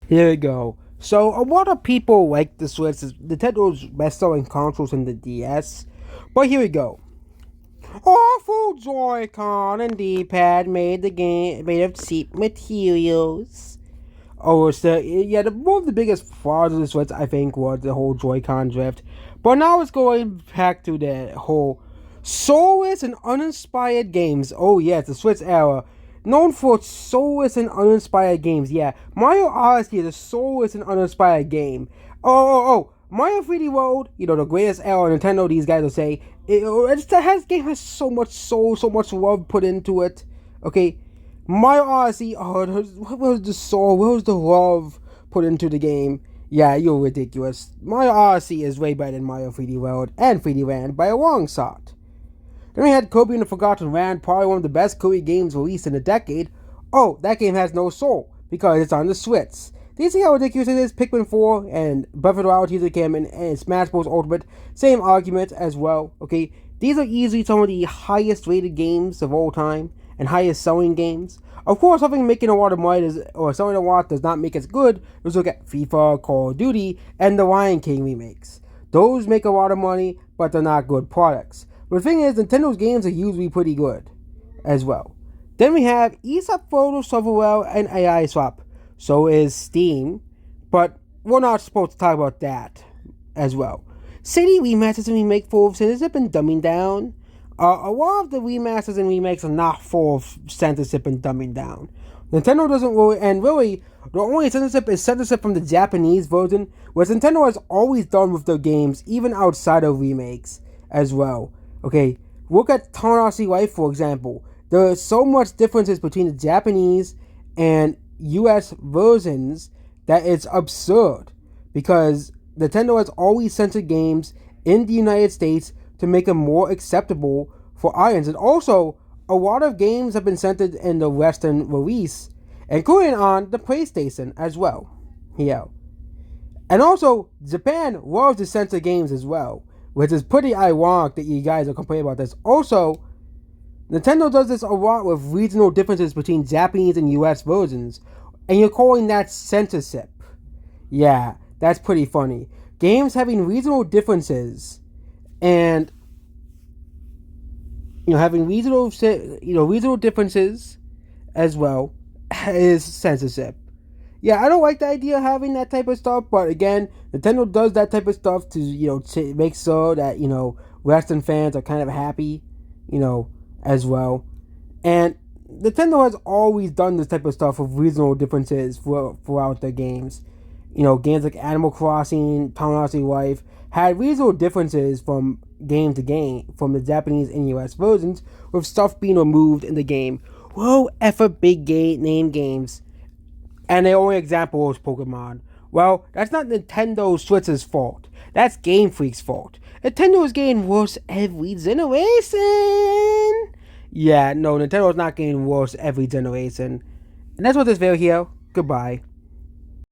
Here we go. So a lot of people like the Switch. It's Nintendo's best-selling consoles in the DS. But here we go. Awful Joy-Con and D-pad made of cheap materials. Oh, so yeah, one of the biggest flaws of the Switch, I think, was the whole Joy-Con drift. But now it's going back to the whole soulless and uninspired games. Oh yes, the Switch era, known for soulless and uninspired games. Yeah, Mario Odyssey is a soulless and uninspired game. Mario 3D World, the greatest era on Nintendo. These guys will say game has so much soul, so much love put into it. Okay, Mario Odyssey, what was the soul? What was the love put into the game? Yeah, you're ridiculous. Mario Odyssey is way better than Mario 3D World and 3D Land by a long shot. Then we had Kirby and the Forgotten Land, probably one of the best Kirby games released in a decade. Oh, that game has no soul because it's on the Switch. Do you see how ridiculous it is? Pikmin 4 and Breath of the Wild Tears of the Kingdom and Smash Bros. Ultimate, same argument as well, okay? These are easily some of the highest rated games of all time and highest selling games. Of course, something making a lot of money or selling a lot does not make it good. Let's look at FIFA, Call of Duty, and the Lion King remakes. Those make a lot of money, but they're not good products. But the thing is, Nintendo's games are usually pretty good as well. Then we have eShop Photo Silverware and AI Swap. So is Steam, but we're not supposed to talk about that as well. City remasters and remake full of censorship and dumbing down. A lot of the remasters and remakes are not full of censorship and dumbing down. Nintendo doesn't really, and really, the only censorship is censorship from the Japanese version, which Nintendo has always done with their games, even outside of remakes as well. Okay, look at Tamagotchi Life, for example. There are so much differences between the Japanese and US versions that it's absurd because Nintendo has always censored games in the United States to make them more acceptable for audience. And also, a lot of games have been censored in the Western release, including on the PlayStation as well. Yeah. And also, Japan loves to censor games as well, which is pretty ironic that you guys are complaining about this. Also, Nintendo does this a lot with regional differences between Japanese and US versions, and you're calling that censorship. Yeah, that's pretty funny. Games having regional differences and having regional differences as well is censorship. Yeah, I don't like the idea of having that type of stuff, but again, Nintendo does that type of stuff to to make sure that Western fans are kind of happy, you know, as well. And Nintendo has always done this type of stuff with regional differences throughout their games. Games like Animal Crossing, Tamagotchi Life had regional differences from game to game, from the Japanese and US versions, with stuff being removed in the game. Whoa, effort big name games. And the only example is Pokemon. Well, that's not Nintendo Switch's fault. That's Game Freak's fault. Nintendo is getting worse every generation. Yeah, no, Nintendo's not getting worse every generation. And that's what this video here. Goodbye.